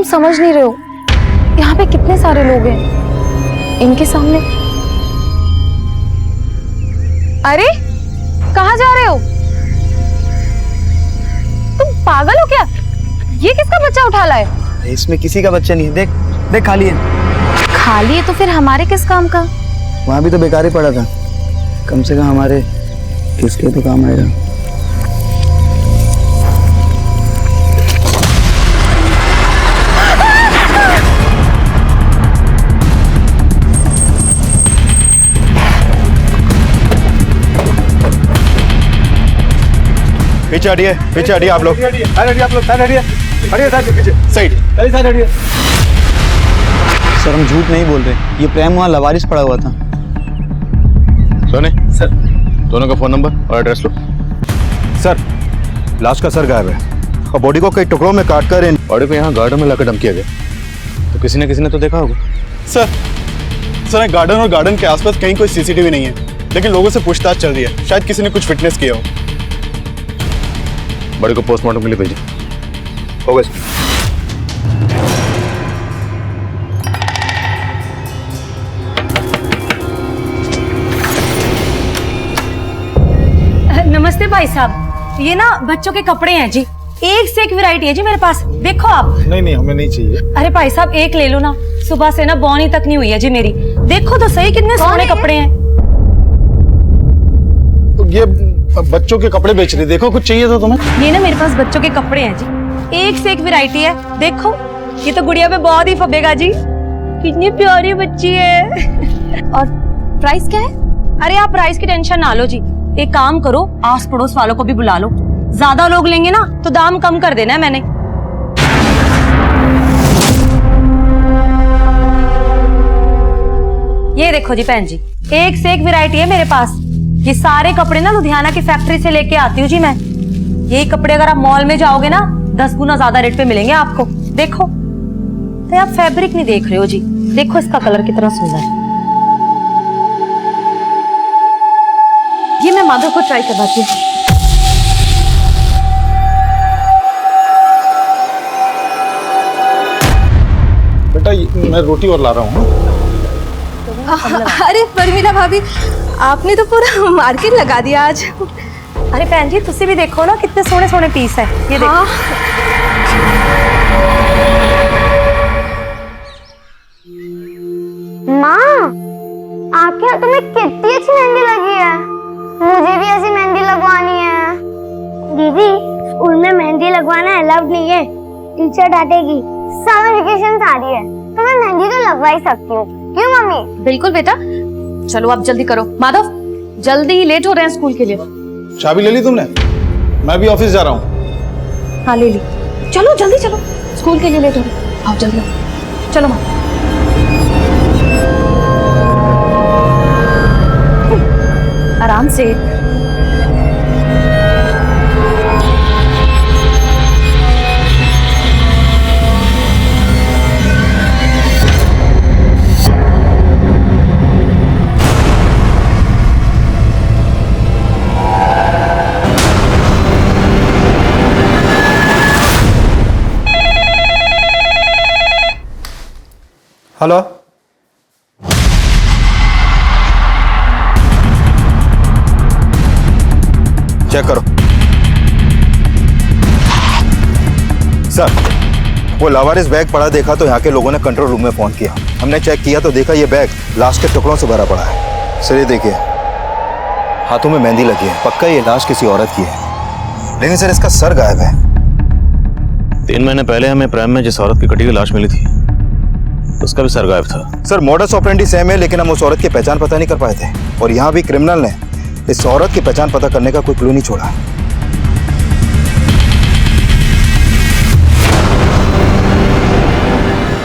समझ नहीं रहे हो, यहाँ पे कितने सारे लोग हैं, इनके सामने। अरे कहाँ जा रहे हो? तुम पागल हो क्या? ये किसका बच्चा उठा लाए? इसमें किसी का बच्चा नहीं है, देख देख खाली है। खाली है तो फिर हमारे किस काम का? वहां भी तो बेकार ही पड़ा था, कम से कम हमारे किसके तो काम आएगा। पीछे हटिए आप लोग। सर हम झूठ नहीं बोल रहे, ये प्रेम वहाँ लवारिस पड़ा हुआ था। सोने सर, दोनों का फोन नंबर और एड्रेस लो। सर लाश का सर गायब है और बॉडी को कई टुकड़ों में काट कर बॉडी को यहाँ गार्डन में लाकर डंप किया गया, तो किसी ने तो देखा होगा। सर गार्डन और गार्डन के आसपास कहीं कोई सीसीटीवी नहीं है, लेकिन लोगों से पूछताछ चल रही है, शायद किसी ने कुछ फिटनेस किया हो। बॉडी को पोस्टमार्टम के लिए भेजिए। होगा सर। नमस्ते भाई साहब, ये ना बच्चों के कपड़े हैं जी, एक से एक वैरायटी है जी मेरे पास, देखो आप। नहीं हमें नहीं चाहिए। अरे भाई साहब एक ले लो ना, सुबह से ना बौनी तक नहीं हुई है जी मेरी, देखो तो सही कितने सोने कपड़े हैं। ये बच्चों के कपड़े बेच रही, देखो कुछ चाहिए तो तुम्हें। ये ना मेरे पास बच्चों के कपड़े हैं जी, एक से एक वैरायटी है, देखो ये तो गुड़िया पे बहुत ही फबेगा जी, कितनी प्यारी बच्ची है। और प्राइस क्या है? अरे आप प्राइस की टेंशन ना लो जी, एक काम करो आस पड़ोस वालों को भी बुला लो, ज्यादा लोग लेंगे ना तो दाम कम कर देना है मैंने। ये देखो जी बहन जी, एक से एक वैरायटी है मेरे पास, ये सारे कपड़े ना लुधियाना की फैक्ट्री से लेके आती हूँ जी मैं। यही कपड़े अगर आप मॉल में जाओगे ना 10 गुना ज्यादा रेट पे मिलेंगे आपको। देखो तो आप फैब्रिक नहीं देख रहे हो जी, देखो इसका कलर कितना सुंदर है। ये मैं माधव को ट्राई करवाती हूँ। बेटा मैं रोटी और ला रहा हूँ। अरे परमीला भाभी, आपने तो पूरा मार्केट लगा दिया आज। अरे बहन जी तुसी भी देखो ना कितने सोने सोने पीस है, ये देखो। हाँ। माँ, आखिर तुम्हें कितनी अच्छी मेहंदी लगी है, मुझे भी ऐसी मेहंदी लगवानी है। दीदी स्कूल में मेहंदी लगवाना अलाउड नहीं है, टीचर डांटेगी। समर वेकेशन आ रही है तो मैं मेहंदी तो लगवा ही सकती हूँ, क्यों मम्मी? बिल्कुल बेटा, चलो आप जल्दी करो। माधव जल्दी, लेट हो रहे हैं स्कूल के लिए। चाबी ले ली तुमने? मैं भी ऑफिस जा रहा हूँ। हाँ ले ली, चलो जल्दी चलो, स्कूल के लिए लेट हो रहे। आओ जल्दी आओ, चलो माँ। आराम से। हेलो, चेक करो। सर वो लावारिस बैग पड़ा देखा तो यहाँ के लोगों ने कंट्रोल रूम में फोन किया, हमने चेक किया तो देखा ये बैग लाश के टुकड़ों से भरा पड़ा है। सर ये देखिए हाथों में मेहंदी लगी है, पक्का ये लाश किसी औरत की है, लेकिन सर इसका सर गायब है। 3 महीने पहले हमें प्राइम में जिस औरत की कटी हुई लाश मिली थी उसका भी सर गायब था। सर मॉडस ऑपरेंडी सेम है, लेकिन हम उस औरत की पहचान पता नहीं कर पाए थे, और यहाँ भी क्रिमिनल ने इस औरत की पहचान पता करने का कोई क्लू नहीं छोड़ा।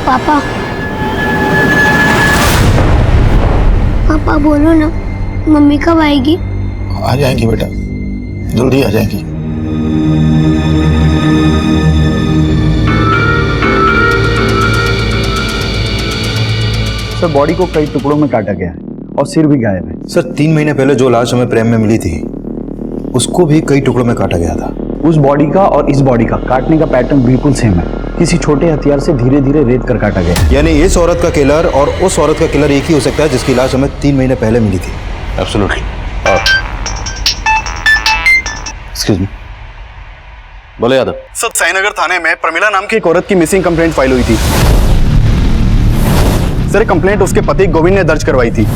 पापा, पापा बोलो ना, मम्मी कब आएगी? आ जाएंगी बेटा, जल्दी आ जाएंगी। सर बॉडी को कई टुकड़ों में काटा गया है और सिर भी गायब है। सर 3 महीने पहले जो लाश हमें प्रेम में मिली थी उसको भी कई टुकड़ों में काटा गया था। उस बॉडी का और इस बॉडी का काटने का पैटर्न बिल्कुल सेम है। किसी छोटे हथियार से धीरे धीरे रेत कर काटा गया। यानी इस औरत का किलर और उस औरत का किलर एक ही हो सकता है जिसकी लाश हमें 3 महीने पहले मिली थी। एब्सोल्युटली। एक्सक्यूज मी, बोले यादव। सर, साईनगर थाने में प्रमिला नाम की एक औरत की मिसिंग कंप्लेंट फाइल हुई थी सर। कंप्लेंट उसके पति गोविंद ने दर्ज करवाई थी।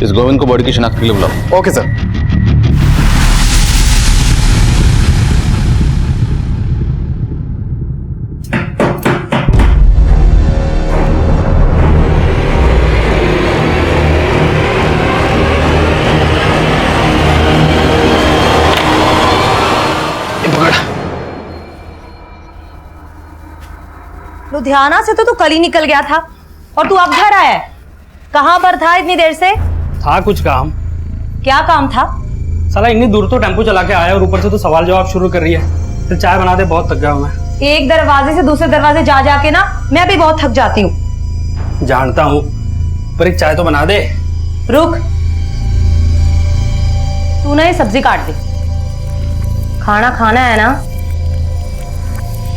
इस गोविंद को बॉडी की शिनाख्त के लिए बुलाओ। Okay sir. लुधियाना से तो तू कल ही निकल गया था और तू अब घर आया है। कहाँ पर था इतनी देर से? था कुछ काम। क्या काम था? साला इतनी दूर तो टेम्पो चला के आया और ऊपर से तो सवाल जवाब शुरू कर रही है। फिर चाय बना दे, बहुत थक गया हूं मैं। एक दरवाजे से दूसरे दरवाजे जा जाके ना मैं भी बहुत थक जाती हूँ। जानता हूँ, पर एक चाय तो बना दे। रुक, तू ना ये सब्जी काट दे। खाना खाना है ना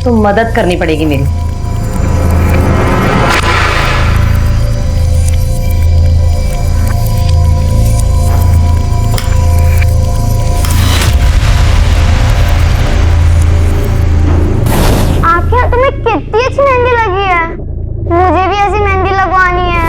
तो मदद करनी पड़ेगी मेरी। तुम्हें कितनी अच्छी मेहंदी लगी है। मुझे भी ऐसी मेहंदी लगवानी है।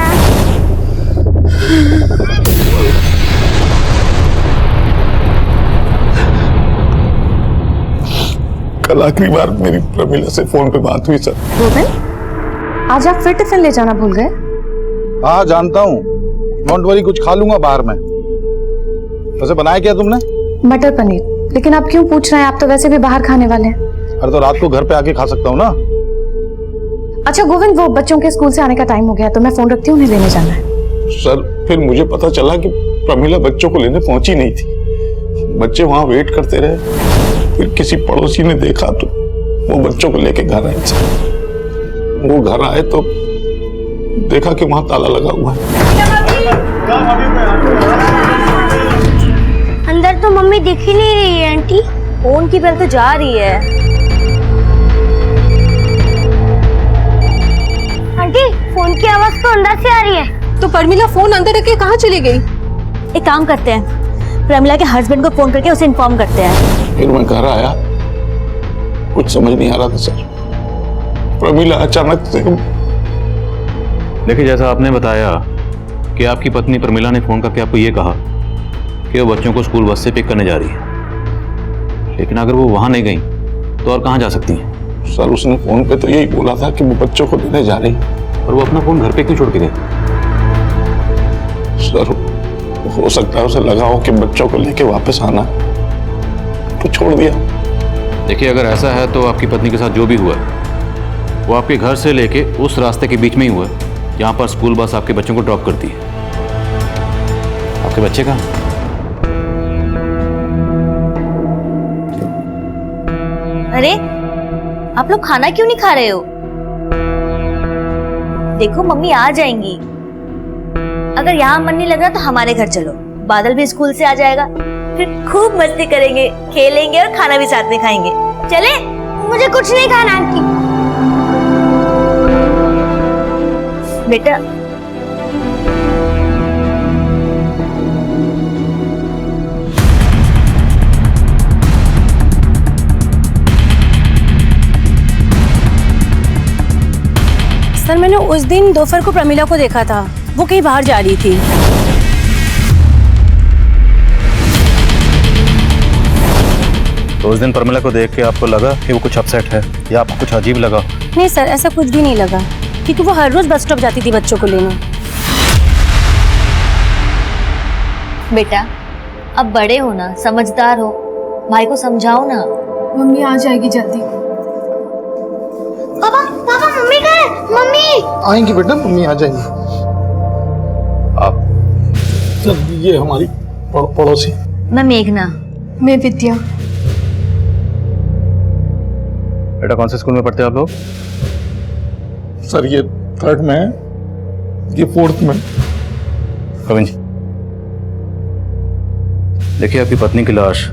कल आखिरी बार मेरी प्रमिला से फोन पे बात हुई सर। गोविंद, आज आप फिर टिफिन ले जाना भूल गए? हाँ जानता हूँ, डोंट वरी, कुछ खा लूंगा बाहर में। वैसे बनाया क्या तुमने? मटर पनीर। लेकिन आप क्यों पूछ रहे हैं? आप तो वैसे भी बाहर खाने वाले हैं। अरे तो रात को घर पे आके खा सकता हूँ ना। अच्छा गोविंद, वो बच्चों के स्कूल से आने का टाइम हो गया तो मैं फोन रखती हूँ, उन्हें लेने जाना है। सर, फिर मुझे पता चला कि प्रमिला बच्चों को लेने पहुंची नहीं थी। बच्चे वहां वेट करते रहे। फिर किसी पड़ोसी ने देखा तो वो बच्चों को लेके घर आए। वो घर आए तो देखा कि वहां ताला लगा हुआ है। अंदर तो मम्मी दिख ही नहीं रही है। आंटी, फोन की बेल तो जा रही है। आंटी, फोन की आवाज तो अंदर से आ रही है। तो प्रमिला फोन अंदर रख के कहाँ चली गई? एक काम करते हैं, प्रमिला के हस्बैंड को फोन करके उसे इन्फॉर्म करते हैं। फिर मैं घर आया, कुछ समझ नहीं आ रहा था सर। प्रमिला अचानक से। देखिए, जैसा आपने बताया कि आपकी पत्नी प्रमिला ने फोन करके आपको ये कहा कि वो बच्चों को स्कूल बस से पिक करने जा रही है, लेकिन अगर वो वहां नहीं गई तो और कहाँ जा सकती हैं? सर, उसने फोन पे तो यही बोला था कि वो बच्चों को लेने जा रही है। और वो अपना फोन घर पे क्यों छोड़ के गए? सर, हो सकता है उसे लगा हो कि बच्चों को लेके वापस आना, तो छोड़ दिया। देखिए, अगर ऐसा है तो आपकी पत्नी के साथ जो भी हुआ है वो आपके घर से लेके उस रास्ते के बीच में ही हुआ है जहाँ पर स्कूल बस आपके बच्चों को ड्रॉप करती है। आपके बच्चे कहाँ? अरे, आप लोग खाना क्यों नहीं खा रहे हो? देखो मम्मी आ जाएंगी। अगर यहाँ मन नहीं लग रहा तो हमारे घर चलो, बादल भी स्कूल से आ जाएगा, फिर खूब मस्ती करेंगे, खेलेंगे और खाना भी साथ में खाएंगे। चले? मुझे कुछ नहीं खाना आंटी। बेटा, सर, मैंने उस दिन दोपहर को प्रमिला को देखा था, वो कहीं बाहर जा रही थी। तो उस दिन प्रमिला को देख के आपको लगा कि वो कुछ अपसेट है या आपको कुछ अजीब लगा? नहीं सर, ऐसा कुछ भी नहीं लगा, क्योंकि वो हर रोज बस स्टॉप जाती थी बच्चों को लेने। बेटा अब बड़े हो ना, समझदार हो, भाई को समझाओ ना। मम्मी आ जाएगी जल्दी। पापा, पापा, मम्मी कहाँ है? मम्मी आएंगी बेटा, मम्मी आ जाएंगी। आप ये हमारी पड़ोसी। मैं मेघना। मैं विद्या। बेटा, कौन से स्कूल में पढ़ते हो आप लोग? सर, ये 3rd में है, ये 4th में। गोविंद जी, देखिए, आपकी पत्नी की लाश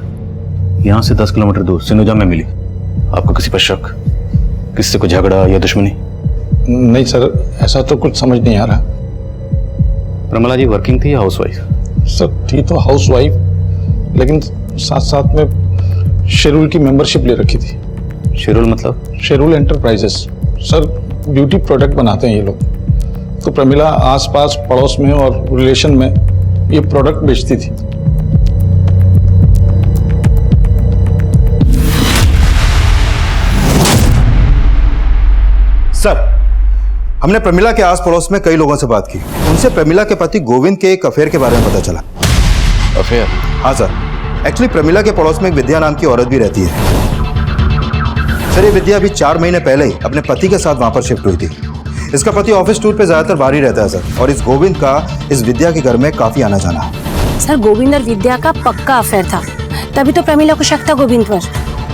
यहाँ से 10 किलोमीटर दूर सिनुजा में मिली। आपको किसी पर शक, किसी से कोई झगड़ा या दुश्मनी? नहीं सर, ऐसा तो कुछ समझ नहीं आ रहा। प्रमिला जी वर्किंग थी या हाउसवाइफ? सर थी तो हाउस वाइफ, लेकिन साथ साथ में शेरूल की मेंबरशिप ले रखी थी। शेरूल मतलब? शेरूल एंटरप्राइजेस सर, ब्यूटी प्रोडक्ट बनाते हैं ये लोग। तो प्रमिला आसपास पड़ोस में और रिलेशन में ये प्रोडक्ट बेचती थी। सर, हमने प्रमिला के आस पड़ोस में कई लोगों से बात की। उनसे प्रमिला के पति गोविंद के एक अफेयर के बारे में पता चला। अफेयर? हाँ सर, एक्चुअली प्रमिला के पड़ोस में एक विद्या नाम की औरत भी रहती है। सर, ये विद्या अभी 4 महीने पहले ही अपने पति के साथ वहां पर शिफ्ट हुई थी। इसका पति ऑफिस टूर पे ज्यादातर बाहर ही रहता है सर, और इस गोविंद का इस विद्या के घर में काफी आना जाना है। सर गोविंद और विद्या का पक्का अफेयर था, तभी तो प्रमिला को शक था गोविंद पर।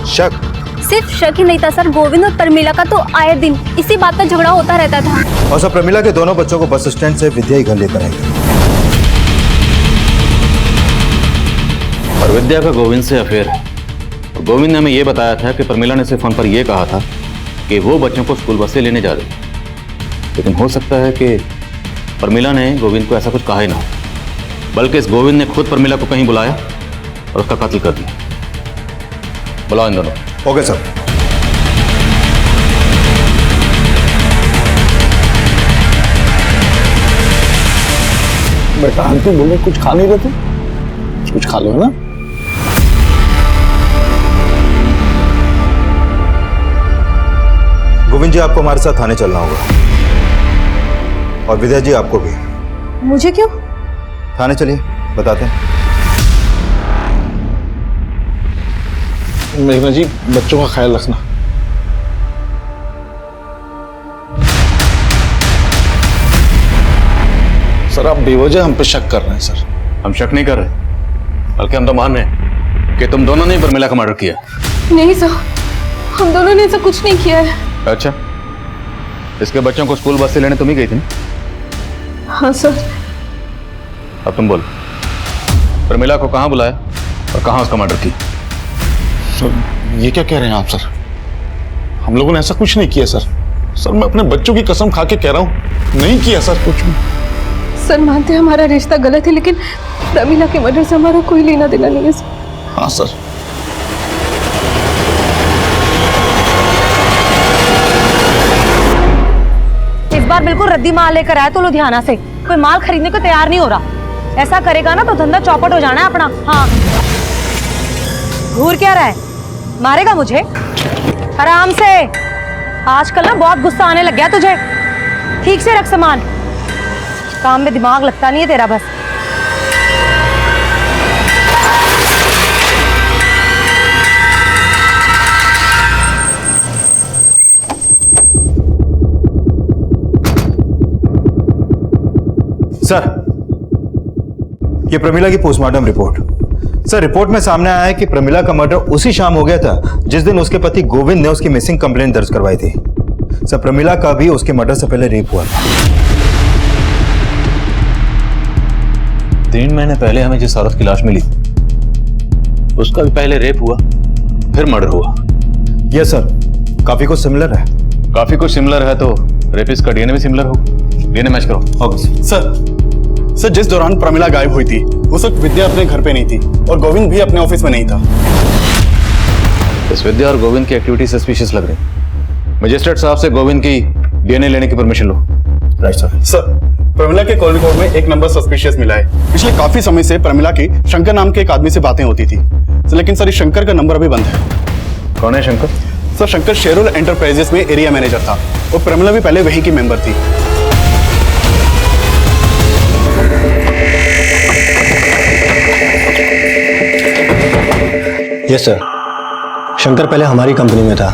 शक? सिर्फ शक ही नहीं था सर, गोविंद और प्रमिला का तो आए दिन इसी बात पर झगड़ा होता रहता था। और सर, प्रमिला के दोनों बच्चों को बस स्टैंड से विद्या ही घर लेकर आई। और विद्या का गोविंद से अफेयर है। गोविंद ने हमें यह बताया था कि प्रमिला ने उसे फोन पर यह कहा था कि वो बच्चों को स्कूल बस से लेने जा रही है। लेकिन हो सकता है कि प्रमिला ने गोविंद को ऐसा कुछ कहा ही ना, बल्कि इस गोविंद ने खुद प्रमिला को कहीं बुलाया और उसका कत्ल कर दिया। बुलाओ इन दोनों। Okay sir. बेटा आंटी बोले कुछ खा नहीं रहे थे, कुछ खा लो ना। गोविंद जी, आपको हमारे साथ थाने चलना होगा, और विद्या जी आपको भी। मुझे क्यों? थाने चलिए, बताते हैं। मेघना जी, बच्चों का ख्याल रखना। सर आप बेवजह हम पे शक कर रहे हैं सर। हम शक नहीं कर रहे, बल्कि हम तो मान रहे हैं कि तुम दोनों ने प्रमिला का मर्डर किया। नहीं सर, हम दोनों ने ऐसा कुछ नहीं किया है। अच्छा, इसके बच्चों को स्कूल बस से लेने तुम ही गई थी ना? हाँ सर। अब तुम बोलो, प्रमिला को कहाँ बुलाया और कहाँ उसका मर्डर किया? सर ये क्या कह रहे हैं आप सर? हम लोगों ने ऐसा कुछ नहीं किया सर। सर मैं अपने बच्चों की कसम खा के कह रहा हूँ, नहीं किया सर कुछ भी। सर मानते हैं हमारा रिश्ता गलत है, लेकिन प्रमिला के मर्डर से हमारा कोई लेना देना नहीं है सर। हाँ सर। इस बार बिल्कुल रद्दी माल लेकर आया तो लुधियाना से, कोई माल खरीदने को तैयार नहीं हो रहा। ऐसा करेगा ना तो धंधा चौपट हो जाना है अपना। हाँ, घूर क्या रहा है? मारेगा मुझे? आराम से। आजकल ना बहुत गुस्सा आने लग गया तुझे। ठीक से रख सामान, काम में दिमाग लगता नहीं है तेरा बस। सर, ये प्रमिला की पोस्टमार्टम रिपोर्ट। सर, रिपोर्ट में सामने आया है कि प्रमिला का मर्डर उसी शाम हो गया था जिस दिन उसके पति गोविंद ने उसकी मिसिंग कंप्लेंट दर्ज करवाई थी। सर, प्रमिला का भी उसके मर्डर से पहले रेप हुआ था। 3 महीने पहले हमें जिस औरत की लाश मिली उसका भी पहले रेप हुआ, फिर मर्डर हुआ। यस सर, काफी कुछ सिमिलर है। काफी कुछ सिमिलर है तो रेपिस्ट का डीएनए भी सिमिलर हो। डीएनए मैच करो। ओके सर, जिस दौरान प्रमिला गायब हुई थी उस वक्त विद्या अपने घर पे नहीं थी और गोविंद भी अपने ऑफिस में नहीं था। इस विद्या और गोविंद की एक्टिविटी सस्पिशियस लग रही। मजिस्ट्रेट साहब से गोविंद की डीएनए लेने की परमिशन लो। Right sir. सर, प्रमिला के कॉल रिकॉर्ड में एक नंबर सस्पिशियस मिला है। पिछले काफी समय से प्रमिला की शंकर नाम के एक आदमी से बातें होती थी, लेकिन सर इस शंकर का नंबर अभी बंद है। कौन है शंकर? सर, शंकर शेरूल एंटरप्राइजेस में एरिया मैनेजर था और प्रमिला भी पहले वहीं की मेंबर थी। यस सर, शंकर पहले हमारी कंपनी में था।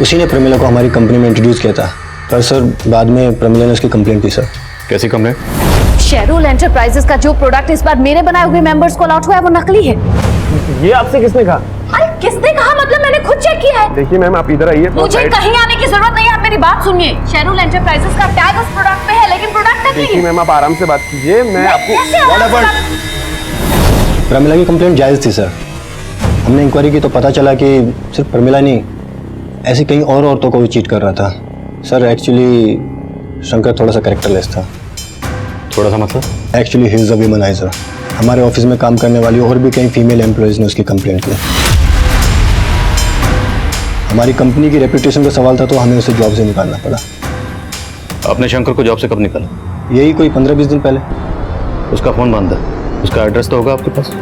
उसी ने प्रमिला को हमारी कंपनी में इंट्रोड्यूस किया था, पर सर बाद में प्रमिला ने उसकी कंप्लेंट की। सर कैसी कंप्लेंट? शेरूल एंटरप्राइजेस का जो प्रोडक्ट इस बार मेरे बनाए हुए मेंबर्स को अलॉट हुआ है वो नकली है। ये आपसे किसने कहा? अरे किसने कहा मतलब? मैंने खुद चेक किया है। देखिए मैम, आप इधर आइए। मुझे कहीं आने की जरूरत नहीं है, आप मेरी बात सुनिए। शेरूल एंटरप्राइजेस का टैग उस प्रोडक्ट पे है, लेकिन प्रोडक्ट नकली देखिए है। मैम, आप आराम से बात कीजिए। मैं आपको प्रमिला की कंप्लेंट जायज़ थी सर। हमने इंक्वायरी की तो पता चला कि सिर्फ प्रमिला नहीं ऐसे कई और औरतों को भी चीट कर रहा था। सर एक्चुअली शंकर थोड़ा सा कैरेक्टरलेस था। थोड़ा सा मतलब? Actually he is a womaniser. हमारे ऑफिस में काम करने वाली और भी कई फीमेल एम्प्लॉयज़ ने उसकी कंप्लेंट की। हमारी कंपनी की रेपुटेशन का सवाल था तो हमें उसे जॉब से निकालना पड़ा। आपने शंकर को जॉब से कब निकाला? यही कोई 15-20 दिन पहले। उसका फ़ोन बंद है, उसका एड्रेस तो होगा आपके पास?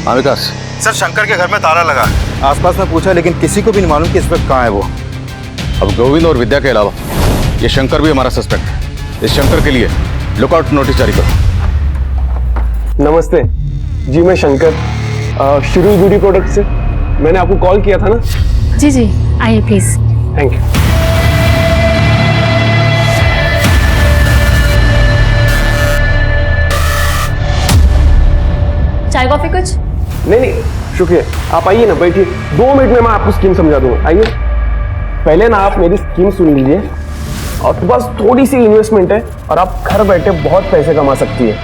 हाँ विकास। सर शंकर के घर में ताला लगा है। आसपास में पूछा लेकिन किसी को भी नहीं मालूम कि इस वक्त कहाँ है वो। अब गोविंद और विद्या के अलावा ये शंकर भी हमारा सस्पेक्ट है। इस शंकर के लिए लुकआउट नोटिस जारी करो। नमस्ते जी, मैं शंकर शुरू ब्यूटी प्रोडक्ट से। मैंने आपको कॉल किया था ना? जी जी, आइए प्लीज। Thank you. चाय कॉफी कुछ? नहीं शुक्रिया, आप आइए ना, बैठिए। 2 मिनट में मैं आपको स्कीम समझा दूंगा। आइए, पहले ना आप मेरी स्कीम सुन लीजिए। और तो बस थोड़ी सी इन्वेस्टमेंट है और आप घर बैठे बहुत पैसे कमा सकती है।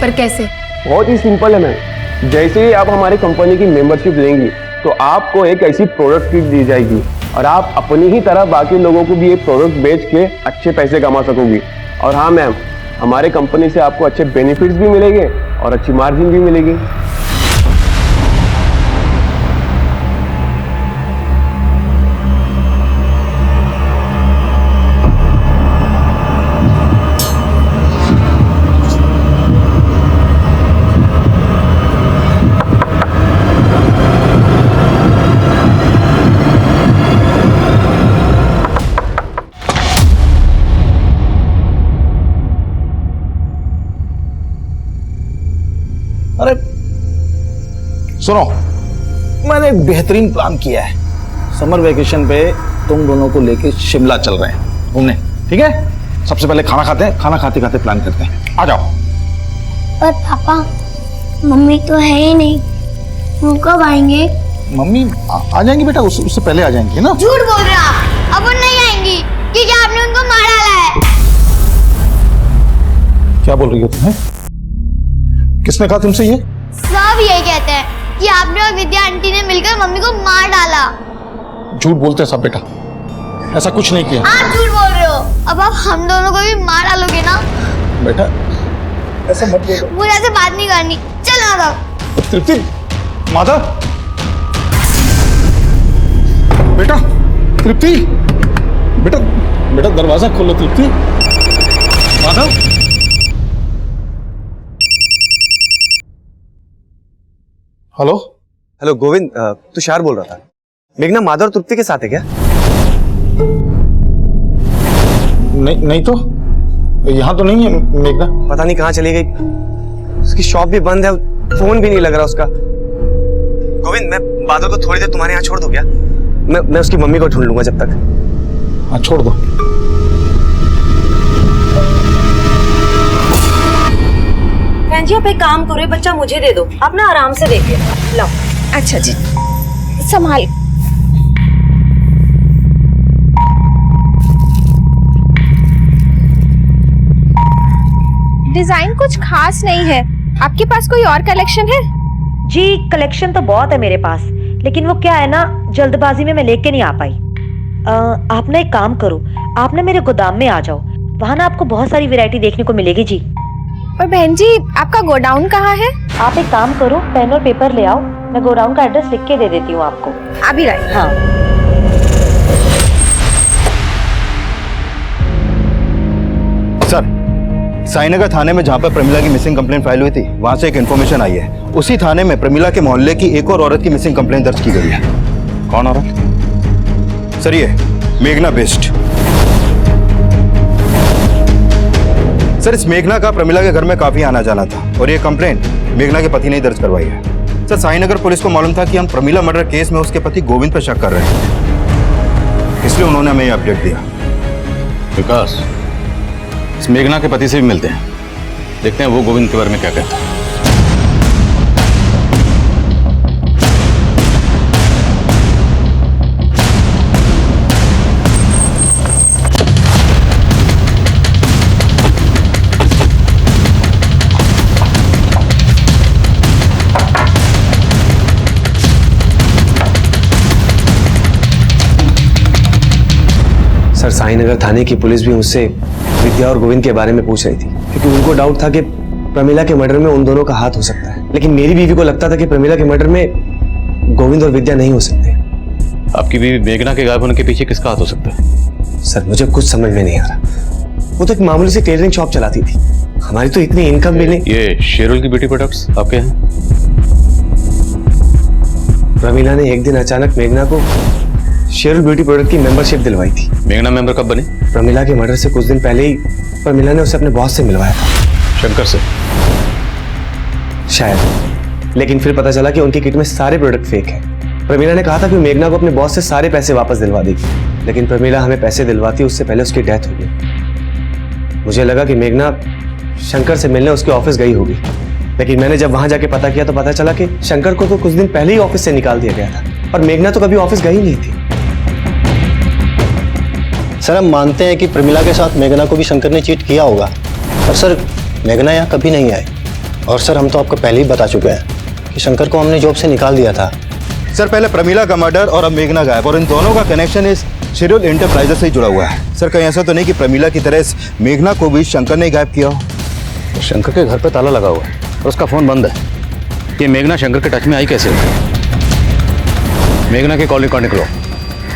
पर कैसे? बहुत ही सिंपल है मैम। जैसे ही आप हमारी कंपनी की मेंबरशिप लेंगी तो आपको एक ऐसी प्रोडक्ट किट दी जाएगी और आप अपनी ही तरह बाकी लोगों को भी ये प्रोडक्ट बेच के अच्छे पैसे कमा सकोगी। और हाँ मैम, हमारे कंपनी से आपको अच्छे बेनिफिट्स भी मिलेंगे और अच्छी मार्जिन भी मिलेगी। अरे सुनो, मैंने एक बेहतरीन प्लान किया है। समर वेकेशन पे तुम दोनों को लेके शिमला चल रहे हैं घूमने, ठीक है? सबसे पहले खाना खाते हैं, खाना खाते खाते प्लान करते हैं। आ जाओ। पर पापा, मम्मी तो है ही नहीं, वो कब आएंगे? मम्मी आ जाएंगी बेटा, उससे पहले आ जाएंगी ना। झूठ बोल रहे हो आप, अब वो नहीं आएंगी क्योंकि आपने उनको मार डाला है। क्या बोल रही हो तुम्हें? किसने कहा तुमसे ये? सब यही कहते हैं कि आपने और विद्या आंटी ने मिलकर मम्मी को मार डाला। झूठ बोलते हैं सब बेटा, ऐसा कुछ नहीं किया। आप झूठ बोल रहे हो। अब आप हम दोनों को भी मार डालोगे ना? बेटा ऐसा मत बोलो। मुझे ऐसे बात नहीं करनी। चलो माधव। तृप्ति, माधव, बेटा तृप्ति, बेटा बेटा दरवाजा खोलो तृप्ति। माधव, हेलो। हेलो गोविंद, तुषार बोल रहा था। मेघना माधव और तृप्ति के साथ है क्या? नहीं तो यहाँ तो नहीं है मेघना। पता नहीं कहाँ चली गई। उसकी शॉप भी बंद है, फोन भी नहीं लग रहा उसका। गोविंद, मैं माधव को थोड़ी देर तुम्हारे यहाँ छोड़ दूं क्या? मैं उसकी मम्मी को ढूंढ लूंगा जब तक। हाँ छोड़ दो। बहन जी आप एक काम करो, ये बच्चा मुझे दे दो, आप ना आराम से देख लेना। लो। अच्छा जी, संभाल। डिजाइन कुछ खास नहीं है। आपके पास कोई और कलेक्शन है? जी कलेक्शन तो बहुत है मेरे पास, लेकिन वो क्या है ना, जल्दबाजी में मैं लेके नहीं आ पाई। आप ना एक काम करो, आप ना मेरे गोदाम में आ जाओ, वहाँ ना आपको बहुत सारी वैरायटी देखने को मिलेगी जी। और बहन जी, आपका गोडाउन कहाँ है? आप एक काम करो, पेन और पेपर ले आओ, मैं गोडाउन का एड्रेस लिख के दे देती हूँ आपको। अभी लाई। हाँ। सर, साईनगर थाने में जहाँ पर प्रमिला की मिसिंग कंप्लेंट फाइल हुई थी, वहाँ से एक इन्फॉर्मेशन आई है। उसी थाने में प्रमिला के मोहल्ले की एक और औरत की मिसिंग कंप्लेंट दर्ज की गई है। कौन औरत? सर ये मेघना बेस्ट। सर इस मेघना का प्रमिला के घर में काफी आना जाना था और ये कंप्लेंट मेघना के पति ने दर्ज करवाई है। सर साईनगर पुलिस को मालूम था कि हम प्रमिला मर्डर केस में उसके पति गोविंद पर शक कर रहे हैं, इसलिए उन्होंने हमें ये अपडेट दिया। विकास, इस मेघना के पति से भी मिलते हैं, देखते हैं वो गोविंद के बारे में क्या कहता है। साईनगर थाने की पुलिस भी मुझसे विद्या और गोविंद के बारे में पूछ रही थी, क्योंकि उनको डाउट था कि प्रमिला के मर्डर में उन दोनों का हाथ हो सकता है। लेकिन मेरी बीवी को लगता था कि प्रमिला के मर्डर में गोविंद और विद्या नहीं हो सकते। आपकी बीवी मेघना के गायब होने के पीछे किसका हाथ हो सकता है? सर मुझे कुछ समझ में नहीं आ रहा। वो तो एक मामूली सी टेलरिंग शॉप चलाती थी, हमारी तो इतनी इनकम भी नहीं। ये शेरुल की ब्यूटी प्रोडक्ट्स आपके हैं? प्रमिला ने एक दिन अचानक मेघना को शेरुल ब्यूटी प्रोडक्ट की मेंबरशिप दिलवाई थी। मेघना मेंबर कब बनी? प्रमिला के मर्डर से कुछ दिन पहले ही प्रमिला ने उसे अपने बॉस से मिलवाया था। शंकर से? शायद, लेकिन फिर पता चला कि उनकी किट में सारे प्रोडक्ट फेक हैं। प्रमिला ने कहा था कि मेघना को अपने बॉस से सारे पैसे वापस दिलवा देगी, लेकिन प्रमिला हमें पैसे दिलवाती उससे पहले उसकी डेथ हो गई। मुझे लगा कि मेघना शंकर से मिलने उसके ऑफिस गई होगी, लेकिन मैंने जब वहां जाके पता किया तो पता चला कि शंकर को तो कुछ दिन पहले ही ऑफिस से निकाल दिया गया था और मेघना तो कभी ऑफिस गई नहीं थी। सर हम मानते हैं कि प्रमिला के साथ मेघना को भी शंकर ने चीट किया होगा, पर सर मेघना यहाँ कभी नहीं आई। और सर हम तो आपको पहले ही बता चुके हैं कि शंकर को हमने जॉब से निकाल दिया था। सर पहले प्रमिला का मर्डर और अब मेघना गायब, और इन दोनों का कनेक्शन इस शेरुल एंटरप्राइजेस से ही जुड़ा हुआ है। सर कहीं ऐसा तो नहीं कि प्रमिला की तरह इस मेघना को भी शंकर ने गायब किया हो? शंकर के घर पे ताला लगा हुआ है और उसका फोन बंद है। ये मेघना शंकर के टच में आई कैसे? मेघना के कॉल रिकॉर्ड निकलो,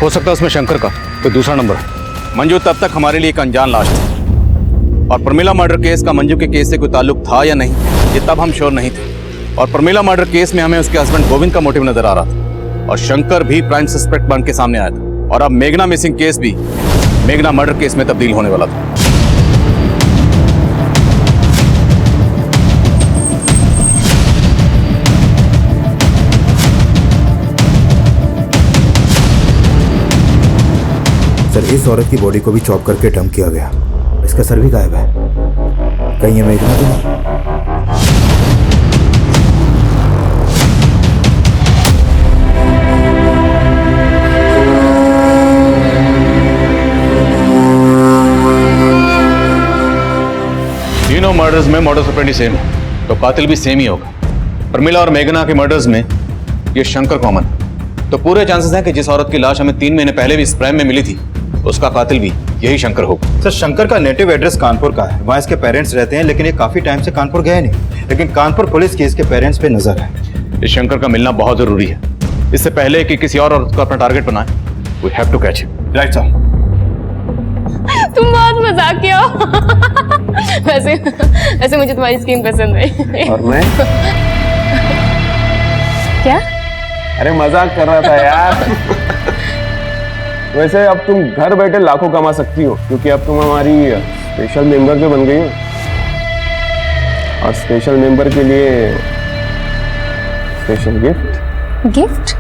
हो सकता है उसमें शंकर का कोई दूसरा नंबर है। मंजू तब तक हमारे लिए एक अनजान लाश थी, और प्रमिला मर्डर केस का मंजू के केस से कोई ताल्लुक था या नहीं ये तब हम श्योर नहीं थे। और प्रमिला मर्डर केस में हमें उसके हस्बैंड गोविंद का मोटिव नजर आ रहा था, और शंकर भी प्राइम सस्पेक्ट बन के सामने आया था। और अब मेघना मिसिंग केस भी मेघना मर्डर केस में तब्दील होने वाला था। सर इस औरत की बॉडी को भी चॉप करके डंप किया गया, इसका सर भी गायब है। कहीं ये मेघना तो नहीं? तीनों मर्डर्स में मॉडस ऑपरेंडी सेम है, तो कातिल भी सेम ही होगा। प्रमिला और मेघना के मर्डर्स में ये शंकर कॉमन, तो पूरे चांसेस हैं कि जिस औरत की लाश हमें 3 महीने पहले भी इस प्राइम में मिली थी उसका कातिल भी यही शंकर होगा। सर शंकर का नेटिव एड्रेस कानपुर का है, वहाँ इसके पेरेंट्स रहते हैं, लेकिन ये काफी टाइम से कानपुर गए नहीं। लेकिन कानपुर पुलिस की इसके पेरेंट्स पे नजर है। इस शंकर का मिलना बहुत जरूरी है, इससे पहले कि किसी और औरत को अपना टारगेट बनाए। We have to catch him. Right sir. तुम बहुत मजाकिया हो। वैसे मुझे तुम्हारी स्किन पसंद है। और मैं क्या? अरे मजाक कर रहा था यार। वैसे अब तुम घर बैठे लाखों कमा सकती हो, क्योंकि अब तुम हमारी स्पेशल मेंबर भी बन गई हो। और स्पेशल मेंबर के लिए स्पेशल गिफ्ट। गिफ्ट?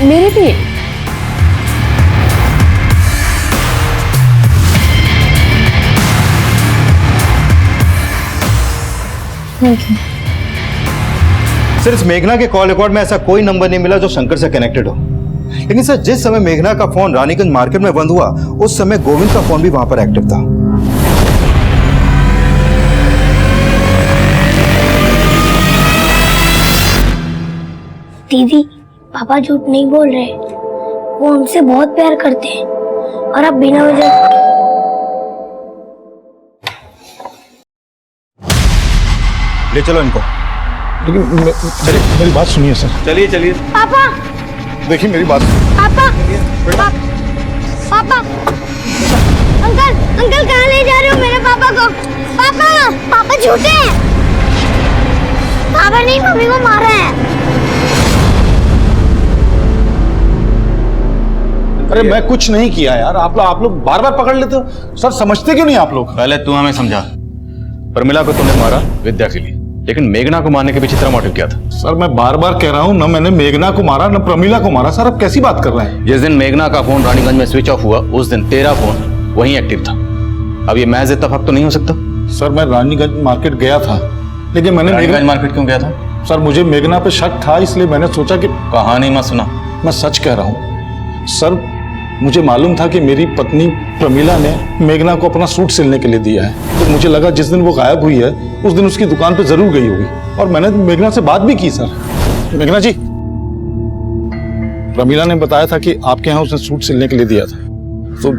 मेरे लिए? Thank you. सर इस मेघना के कॉल रिकॉर्ड में ऐसा कोई नंबर नहीं मिला जो शंकर से कनेक्टेड हो। लेकिन सर जिस समय मेघना का फोन रानीगंज मार्केट में बंद हुआ उस समय गोविंद का फोन भी वहां पर एक्टिव था। दीदी पापा झूठ नहीं बोल रहे, वो उनसे बहुत प्यार करते हैं और अब बिना वजह। ले चलो इनको। लेकिन चलिए मेरी बात सुनिए सर। चलिए चलिए। पापा देखिए मेरी बात। पापा पापा अंकल अंकल कहाँ ले जा रहे हो मेरे पापा को? पापा पापा झूठे हैं। पापा नहीं मम्मी को मारा है। अरे मैं कुछ नहीं किया यार, आप लोग बार बार पकड़ लेते हो सर। समझते क्यों नहीं आप लोग? पहले तू हमें समझा। प्रमिला को तुमने मारा विद्या के लिए, लेकिन मेघना को मारने के पीछे तेरा मोटिव क्या था? सर मैं बार बार कह रहा हूँ, न मैंने मेघना को मारा न प्रमिला को मारा। सर आप कैसी बात कर रहे हैं? जिस दिन मेघना का फोन रानीगंज में स्विच ऑफ हुआ उस दिन तेरा फोन वहीं एक्टिव था। अब ये महज इत्तेफाक तो नहीं हो सकता। सर मैं रानीगंज मार्केट गया था, लेकिन मैंने रानीगंज मार्केट क्यों गया था? सर मुझे मेघना पे शक था, इसलिए मैंने सोचा कि कहानी मत सुना। मैं सच कह रहा हूँ सर। मुझे मालूम था कि मेरी पत्नी प्रमिला ने मेघना को अपना सूट सिलने के लिए दिया है, तो मुझे लगा जिस दिन वो गायब हुई है उस दिन उसकी दुकान पे जरूर गई होगी, और मैंने मेघना से बात भी की। सर मेघना जी प्रमीला ने बताया था कि आपके यहाँ उसने सूट सिलने के लिए दिया था, तो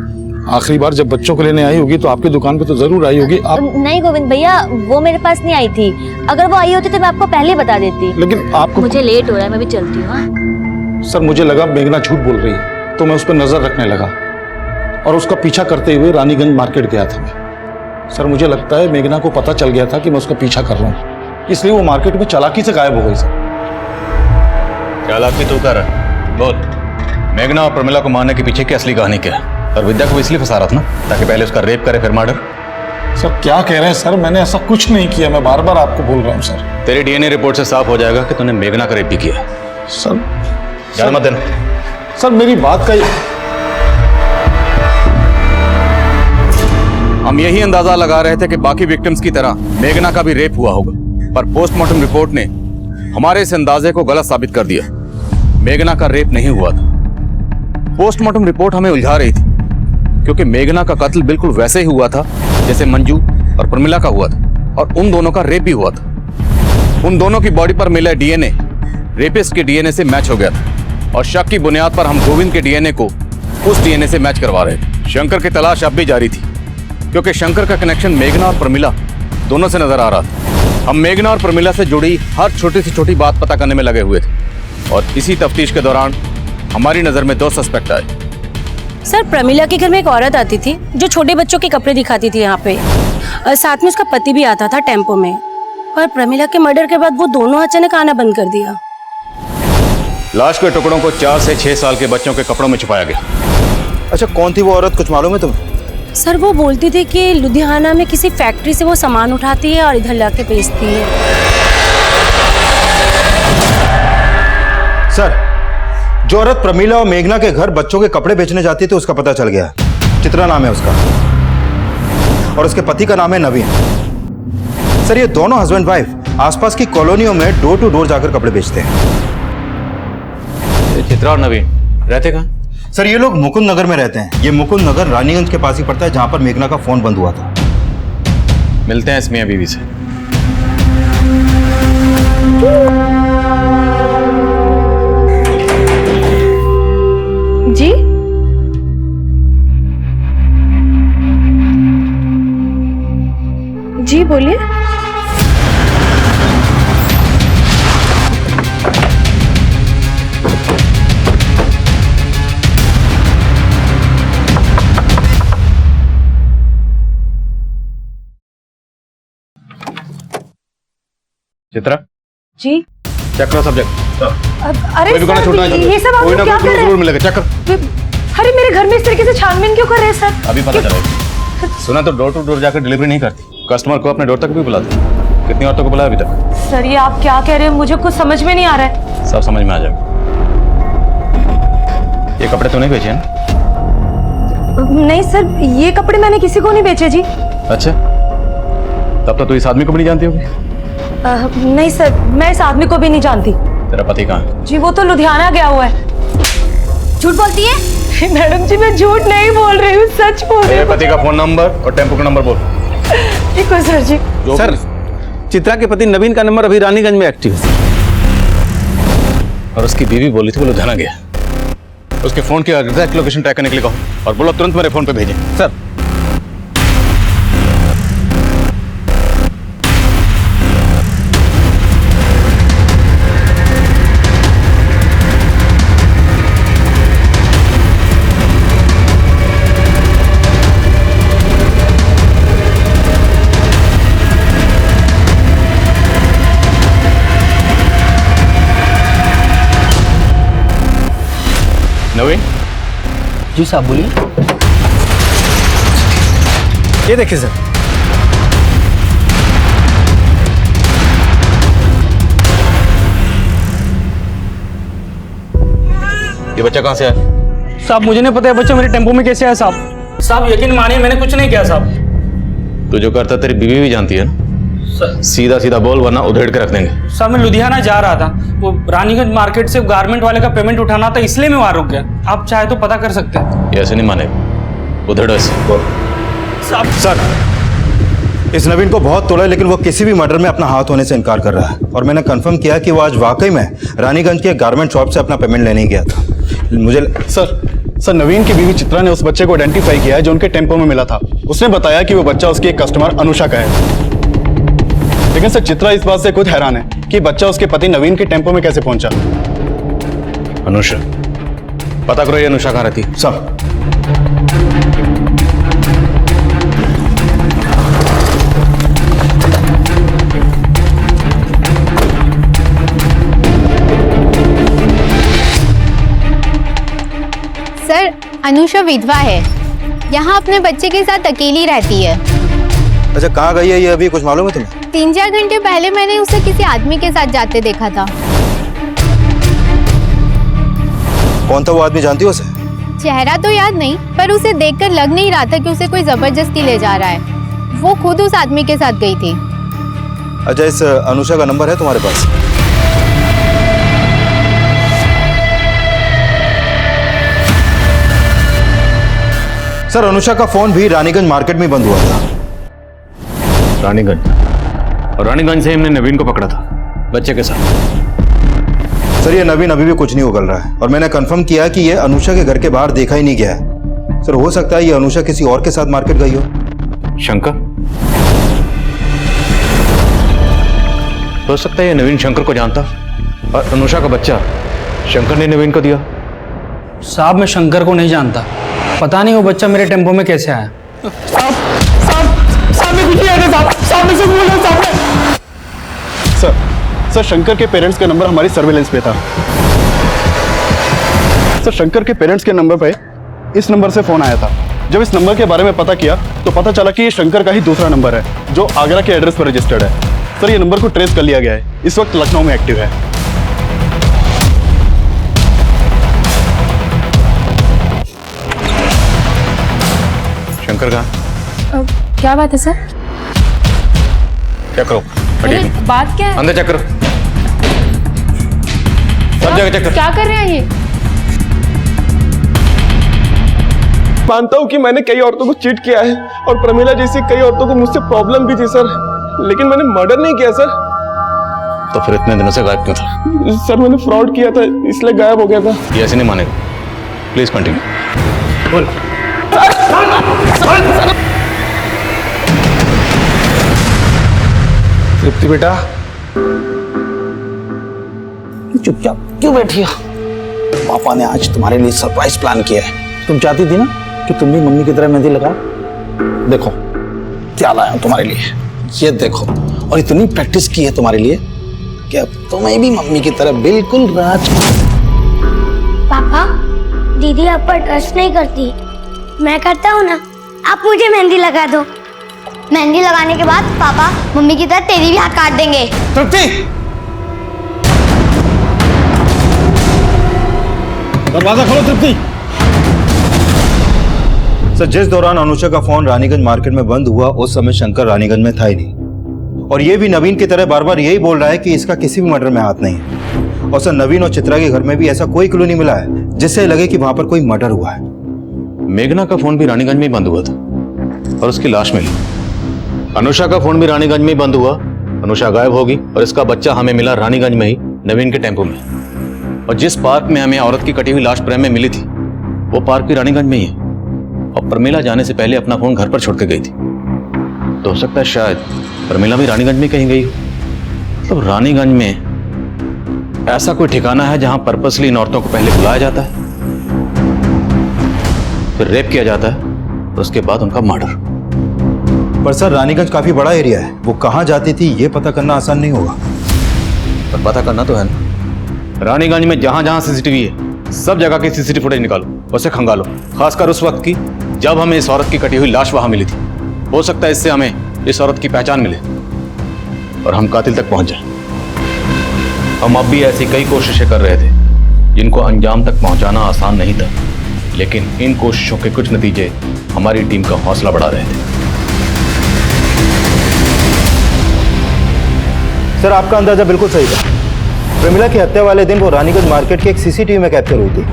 आखिरी बार जब बच्चों को लेने आई होगी तो आपकी दुकान पे तो जरूर आई होगी। आप नहीं गोविंद भैया, वो मेरे पास नहीं आई थी। अगर वो आई होती तो मैं आपको पहले बता देती। लेकिन आपको मुझे लेट हो रहा है, मैं भी चलती हूँ। सर मुझे लगा मेघना झूठ बोल रही है, तो मैं उस पर नजर रखने लगा और उसका पीछा करते हुए रानीगंज मार्केट गया था मैं। सर मुझे लगता है मेघना को पता चल गया था कि मैं उसका पीछा कर रहा हूँ, इसलिए वो मार्केट में चालाकी से गायब हो गई। सर चालाकी तू कर, बोल मेघना और प्रमिला को मारने के पीछे की असली कहानी क्या है? और विद्या को इसलिए फंसा रहा था ना ताकि पहले उसका रेप करे फिर मर्डर। सर क्या कह रहे हैं सर, मैंने ऐसा कुछ नहीं किया, मैं बार बार आपको बोल रहा हूँ सर। तेरी डीएनए रिपोर्ट से साफ हो जाएगा कि तूने मेघना का रेप भी किया। सर ज्यादा मत देना। सर मेरी बात का हम यही अंदाजा लगा रहे थे कि बाकी विक्टिम्स की तरह मेघना का भी रेप हुआ होगा, पर पोस्टमार्टम रिपोर्ट ने हमारे इस अंदाजे को गलत साबित कर दिया। मेघना का रेप नहीं हुआ था। पोस्टमार्टम रिपोर्ट हमें उलझा रही थी क्योंकि मेघना का कत्ल बिल्कुल वैसे ही हुआ था जैसे मंजू और प्रमिला का हुआ था, और उन दोनों का रेप भी हुआ था। उन दोनों की बॉडी पर मिला डीएनए रेपिस्ट के डीएनए से मैच हो गया था, और शक की बुनियाद पर हम गोविंद के डीएनए को उस डीएनए से मैच करवा रहे थे। शंकर की तलाश अब भी जारी थी क्योंकि शंकर का कनेक्शन मेघना और प्रमिला दोनों से नजर आ रहा था। हम मेघना और प्रमिला से जुड़ी हर छोटी से छोटी बात पता करने में लगे हुए थे, और इसी तफ्तीश के दौरान हमारी नजर में 2 सस्पेक्ट आए। सर प्रमिला के घर में एक औरत आती थी जो छोटे बच्चों के कपड़े दिखाती थी यहाँ पे, और साथ में उसका पति भी आता था टेम्पो में। और प्रमिला के मर्डर के बाद वो दोनों अचानक आना बंद कर दिया। लाश के टुकड़ों को 4 से 6 साल के बच्चों के कपड़ों में छुपाया गया। अच्छा कौन थी वो औरत, कुछ मालूम है तुम्हें? सर वो बोलती थी कि लुधियाना में किसी फैक्ट्री से वो सामान उठाती है और इधर लाके बेचती है। सर जो औरत प्रमीला और मेघना के घर बच्चों के कपड़े बेचने जाती थी उसका पता चल गया। चित्रा नाम है उसका, और उसके पति का नाम है नवीन। सर ये दोनों हस्बैंड वाइफ आसपास की कॉलोनियों में डोर टू डोर जाकर कपड़े बेचते हैं। चित्रा और नवीन रहते कहाँ? सर ये लोग मुकुंद नगर में रहते हैं। ये मुकुंद नगर रानीगंज के पास ही पड़ता है जहां पर मेघना का फोन बंद हुआ था। मिलते हैं इस मियां बीवी से। जी जी बोलिए। चित्रा जी चेक करो सब्जेक्ट। अरे कोई भी गाना छोड़ना सर, ये सब आप लोग क्या कर रहे जरूर मिलेगा, चेक कर। हैं? अरे मेरे घर में इस तरीके से छानबीन क्यों कर रहे हैं सर? अभी पता चलेगा। सुना तो डोर टू डोर जाकर डिलीवरी नहीं करती, कस्टमर को अपने डोर तक भी बुलाती। कितनी औरतों को बुलाया अभी तक? सर ये आप क्या कह रहे हैं, मुझे कुछ समझ में नहीं आ रहा है। सब समझ में आ जाएगा। ये कपड़े तो नहीं बेचे हैं? नहीं सर, ये कपड़े मैंने किसी को नहीं बेचे जी। अच्छा, तब तो तू इस आदमी को भी नहीं जानती होगी। नहीं सर, मैं इस आदमी को भी नहीं जानती। तेरा पति कहाँ है? जी वो तो लुधियाना गया हुआ है। झूठ बोलती है? मैडम जी मैं झूठ नहीं बोल रही हूँ, सच बोल रही तेरे हूँ। पति का फोन नंबर और टेम्पो का नंबर बोल। ठीक है सर जी। सर चित्रा के पति नवीन का नंबर अभी रानीगंज में एक्टिव है। और उसकी बीवी बोली थी वो लुधियाना गया। उसके फोन की एग्जैक्ट लोकेशन ट्रैक करने के लिए कहो और बोलो तुरंत मेरे फोन पे भेजें। सर नवीन जी साहब बोलिए। ये देखिए सर, ये बच्चा कहाँ से आया? साहब मुझे नहीं पता है बच्चा मेरे टेम्पो में कैसे आया साहब। साहब यकीन मानिए मैंने कुछ नहीं किया साहब। तू जो करता तेरी बीवी भी जानती है ना? सीधा सीधा बोल वरना उधेड़ के रख देंगे। साहब मैं लुधियाना जा रहा था, वो रानीगंज मार्केट से गारमेंट वाले का पेमेंट उठाना था, इसलिए मैं वहां रुक गया। आप चाहे तो पता कर सकते हैं। ये ऐसे नहीं मानेगा, उधेड़ ऐसे। सर इस नवीन को बहुत तोड़ा लेकिन वो किसी भी मर्डर में अपना हाथ होने से इनकार कर रहा है, और मैंने कंफर्म किया कि वो आज वाकई में रानीगंज के गारमेंट शॉप से अपना पेमेंट लेने गया था। मुझे सर नवीन की बीवी चित्रा ने उस बच्चे को आइडेंटिफाई किया है जो उनके टेम्पो में मिला था। उसने बताया कि वो बच्चा उसकी एक कस्टमर अनुषा का है। लेकिन सर चित्रा इस बात से खुद हैरान है कि बच्चा उसके पति नवीन के टेम्पो में कैसे पहुंचा। अनुषा, पता करो ये अनुषा कहाँ रहती। सर सर अनुषा विधवा है, यहाँ अपने बच्चे के साथ अकेली रहती है। अच्छा, कहाँ गई है ये अभी कुछ मालूम है तुम्हें? 3-4 घंटे पहले मैंने उसे किसी आदमी के साथ जाते देखा था। कौन था वो आदमी, जानती हो उसे? चेहरा तो याद नहीं, पर उसे देखकर लग नहीं रहा था कि उसे कोई जबरदस्ती ले जा रहा है। वो खुद उस आदमी के साथ गई थी। अच्छा, इस अनुषा का नंबर है तुम्हारे पास? सर अनुषा का फोन भी रानीगंज मार्केट में बंद हुआ था। रानीगंज, और रानीगंज से हमने नवीन को पकड़ा था बच्चे के साथ। सर ये नवीन अभी भी कुछ नहीं उगल रहा है और मैंने कंफर्म किया कि ये अनुषा के घर के बाहर देखा ही नहीं गया है। सर हो सकता है ये अनुषा किसी और के साथ मार्केट गई हो। शंकर, हो सकता है ये नवीन शंकर को जानता और अनुषा का बच्चा शंकर ने नवीन को दिया। साहब मैं शंकर को नहीं जानता, पता नहीं वो बच्चा मेरे टेम्पो में कैसे आया। सर शंकर के पेरेंट्स का नंबर हमारी सर्वेलेंस पे था। सर शंकर के पेरेंट्स के नंबर पे इस नंबर से फोन आया था। जब इस नंबर के बारे में पता किया तो पता चला कि ये शंकर का ही दूसरा नंबर है जो आगरा के एड्रेस पर रजिस्टर्ड है। सर ये नंबर को ट्रेस कर लिया गया है, इस वक्त लखनऊ में एक्टिव है। शंकर कहाँ? क्या बात है सर? चेक करो। अरे बात क्या है? अंदर चेक करो, सब जगह चेक करो। क्या कर रहे हैं ये? मानता हूँ कि मैंने कई औरतों को चीट किया है और प्रमीला जैसी कई औरतों को मुझसे प्रॉब्लम भी थी सर, लेकिन मैंने मर्डर नहीं किया सर। तो फिर इतने दिनों से गायब क्यों था? सर मैंने फ्रॉड किया था इसलिए गायब हो गया था। ये ऐसे नहीं मानेगा, प्लीज कंटिन्यू। बोल। तृप्ति बेटा, चुपचाप क्यों बैठी हो? पापा ने आज तुम्हारे लिए सरप्राइज प्लान किया है। तुम चाहती थी ना कि तुम भी मम्मी की तरह मेहंदी लगाओ। देखो क्या लाया हूं तुम्हारे लिए, ये देखो। और इतनी प्रैक्टिस की है तुम्हारे लिए कि अब तुम्हें भी मम्मी की तरह बिल्कुल राज। पापा दीदी आप पर ट्रस्ट नहीं करती, मैं करता हूँ ना। आप मुझे मेहंदी लगा दो। मेहंदी लगाने के बाद पापा मम्मी की तरह तेरी भी हाथ काट देंगे। तृप्ति, दरवाजा खोलो। तृप्ति, सर जिस दौरान अनुषा का फोन रानीगंज मार्केट में बंद हुआ उस समय शंकर रानीगंज में था ही नहीं, और ये भी नवीन की तरह बार बार यही बोल रहा है कि इसका किसी भी मर्डर में हाथ नहीं है। और सर नवीन और चित्रा के घर में भी ऐसा कोई क्लू नहीं मिला है जिससे लगे कि वहां पर कोई मर्डर हुआ है। मेघना का फोन भी रानीगंज में ही बंद हुआ था और उसकी लाश मिली। अनुषा का फोन भी रानीगंज में ही बंद हुआ, अनुषा गायब होगी और इसका बच्चा हमें मिला रानीगंज में ही नवीन के टेम्पो में। और जिस पार्क में हमें औरत की कटी हुई लाश प्रेम में मिली थी वो पार्क भी रानीगंज में ही है। और प्रमीला जाने से पहले अपना फोन घर पर छोड़ के गई थी, तो हो सकता है शायद प्रमीला भी रानीगंज में कहीं गई हो। तो रानीगंज में ऐसा कोई ठिकाना है जहां पर्पसली इन औरतों को पहले बुलाया जाता है, फिर रेप किया जाता है और उसके बाद उनका मर्डर। पर सर रानीगंज काफी बड़ा एरिया है, वो कहाँ जाती थी ये पता करना आसान नहीं होगा। पर पता करना तो है ना। रानीगंज में जहां जहां सीसीटीवी है सब जगह की सीसीटीवी फुटेज निकालो, उसे खंगालो, खासकर उस वक्त की जब हमें इस औरत की कटी हुई लाश वहां मिली थी। हो सकता है इससे हमें इस औरत की पहचान मिले और हम कातिल तक पहुंच जाए। हम अब भी ऐसी कई कोशिशें कर रहे थे जिनको अंजाम तक पहुंचाना आसान नहीं था, लेकिन इन कोशिशों के कुछ नतीजे हमारी टीम का हौसला बढ़ा रहे थे। सर आपका अंदाजा बिल्कुल सही था। प्रमिला की हत्या वाले दिन वो रानीगंज मार्केट के एक सीसीटीवी में कैप्चर हुई थी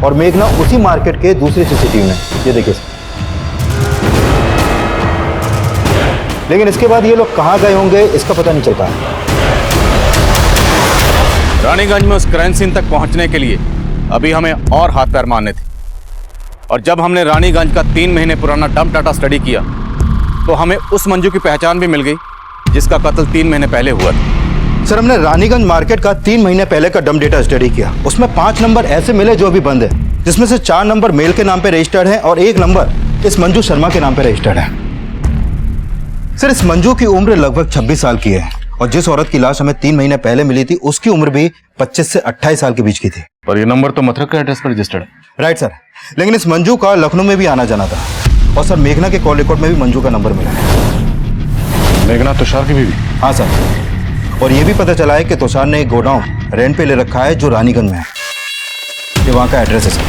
और मेघना उसी मार्केट के दूसरे सीसीटीवी में। ये देखिए सर। लेकिन इसके बाद ये लोग कहाँ गए होंगे इसका पता नहीं चल पाया। रानीगंज में उस क्राइम सीन तक पहुंचने के लिए अभी हमें और हाथ पैर मारने थे। और जब हमने रानीगंज का 3 महीने पुराना डंप डाटा स्टडी किया तो हमें उस मंजू की पहचान भी मिल गई जिसका कत्ल 3 महीने पहले हुआ था। सर हमने रानीगंज मार्केट का 3 महीने पहले का डंप डेटा स्टडी किया। उसमें 5 नंबर ऐसे मिले जो अभी बंद है, जिसमें से 4 नंबर मेल के नाम पे रजिस्टर्ड है और 1 नंबर इस मंजू शर्मा के नाम पे रजिस्टर्ड है। सर इस मंजू की उम्र लगभग 26 साल की है और जिस औरत की लाश हमें 3 महीने पहले मिली थी उसकी उम्र भी 25 से 28 साल के बीच की थी। और ये नंबर तो मथुरा के एड्रेस पर रजिस्टर्ड है। राइट सर, लेकिन इस मंजू का लखनऊ में भी आना जाना था और सर मेघना के कॉल रिकॉर्ड में भी मंजू का नंबर मिला है। मेघना तुषार की बीवी? हाँ सर, और ये भी पता चला है कि तुषार ने एक गोडाउन रेंट पे ले रखा है जो रानीगंज में है। ये वहाँ का एड्रेस है सर।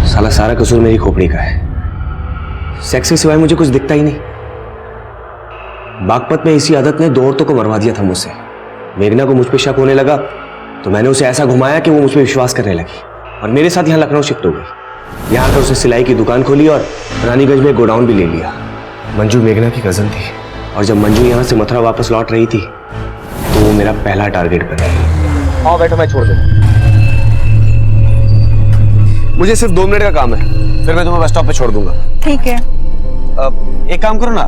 साला सारा कसूर मेरी खोपड़ी का है। सेक्स के सिवाय मुझे कुछ दिखता ही नहीं। बागपत में इसी आदत ने 2 औरतों को मरवा दिया था मुझसे। मेघना को मुझ पे शक होने लगा तो मैंने उसे ऐसा घुमाया कि वो मुझ पे विश्वास करने लगी और मेरे साथ यहाँ लखनऊ शिफ्ट हो गई। यहाँ आकर उसने सिलाई की दुकान खोली और रानीगंज में गोडाउन भी ले लिया। मंजू मेघना की कजन थी और जब मंजू यहाँ से मथुरा वापस लौट रही थी तो वो मेरा पहला टारगेट बना। आओ बैठो, मैं छोड़ दूँ। मुझे सिर्फ 2 मिनट का काम है, फिर मैं तुम्हें बस स्टॉप पे छोड़ दूंगा। ठीक है। एक काम करो ना,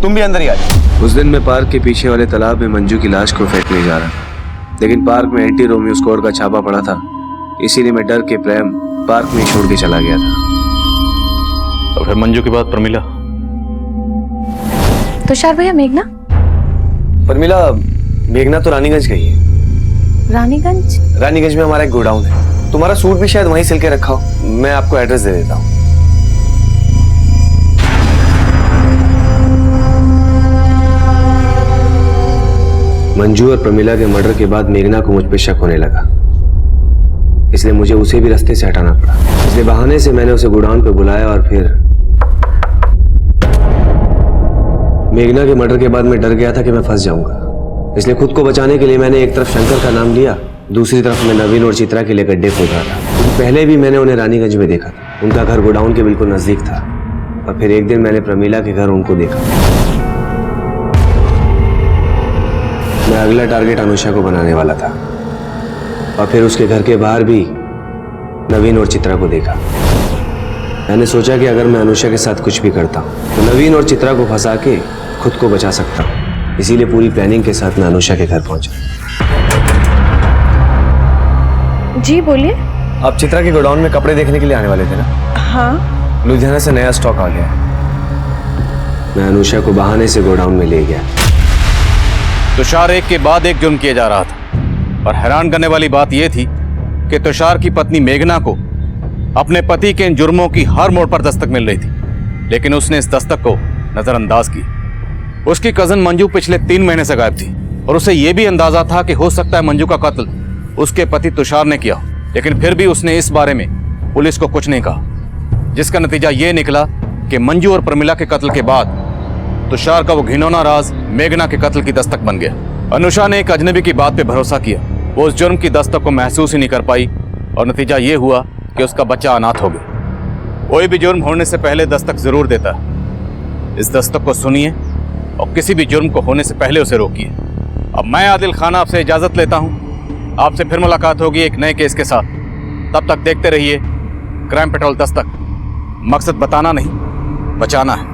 तुम भी अंदर ही आ जाओ। उस दिन मैं पार्क के पीछे वाले तालाब में मंजू की लाश को फेंकने जा रहा था, लेकिन पार्क में एंटी रोमियो स्क्वाड का छापा पड़ा था, इसीलिए मैं डर के प्रेम पार्क में छोड़ के चला गया था। और फिर मंजू के बाद प्रमिला? तुषार भैया, मेघना? प्रमिला, मेघना तो रानीगंज गई है। रानीगंज? रानीगंज में हमारा एक गोडाउन है, तुम्हारा सूट भी शायद वहीं सिल के रखा हो। मैं आपको एड्रेस दे देता हूँ। मंजू और प्रमिला के मर्डर के बाद मेघना को मुझ पे शक होने लगा, इसलिए मुझे उसे भी रास्ते से हटाना पड़ा। इसलिए बहाने से मैंने उसे गोडाउन पे बुलाया और फिर मेघना के मर्डर के बाद मैं डर गया था कि मैं फंस जाऊंगा, इसलिए खुद को बचाने के लिए मैंने एक तरफ शंकर का नाम लिया, दूसरी तरफ मैं नवीन और चित्रा के लिए गड्ढे खोद रहा था। क्योंकि पहले भी मैंने उन्हें रानीगंज में देखा था, उनका घर गोडाउन के बिल्कुल नजदीक था। और फिर एक दिन मैंने प्रमिला के घर उनको देखा। मैं अगला टारगेट अनुषा को बनाने वाला था और फिर उसके घर के बाहर भी नवीन और चित्रा को देखा। मैंने सोचा कि अगर मैं अनुषा के साथ कुछ भी करता हूँ तो नवीन और चित्रा को फंसा के खुद को बचा सकता हूँ, इसीलिए पूरी प्लानिंग के साथ मैं अनुषा के घर पहुंचा। जी बोलिए। आप चित्रा के गोडाउन में कपड़े देखने के लिए आने वाले थे ना? हाँ। लुधियाना से नया स्टॉक आ गया है। मैं अनुषा को बहाने से गोडाउन में ले गया। तुषार एक के बाद एक जुर्म किए जा रहा था और हैरान करने वाली बात यह थी कि तुषार की पत्नी मेघना को अपने पति के इन जुर्मों की हर मोड़ पर दस्तक मिल रही थी, लेकिन उसने इस दस्तक को नजरअंदाज किया। उसकी कजन मंजू पिछले 3 महीने से गायब थी और उसे यह भी अंदाजा था कि हो सकता है मंजू का कत्ल उसके पति तुषार ने किया, लेकिन फिर भी उसने इस बारे में पुलिस को कुछ नहीं कहा, जिसका नतीजा यह निकला कि मंजू और प्रमिला के कत्ल के बाद तुषार का वो घिनौना राज मेघना के कत्ल की दस्तक बन गया। अनुषा ने एक अजनबी की बात पे भरोसा किया, वो उस जुर्म की दस्तक को महसूस ही नहीं कर पाई और नतीजा ये हुआ कि उसका बच्चा अनाथ हो गया। कोई भी जुर्म होने से पहले दस्तक जरूर देता है। इस दस्तक को सुनिए और किसी भी जुर्म को होने से पहले उसे रोकिए। अब मैं आदिल खान आपसे इजाजत लेता हूँ, आपसे फिर मुलाकात होगी एक नए केस के साथ। तब तक देखते रहिए क्राइम पेट्रोल दस्तक। मकसद बताना नहीं, बचाना है।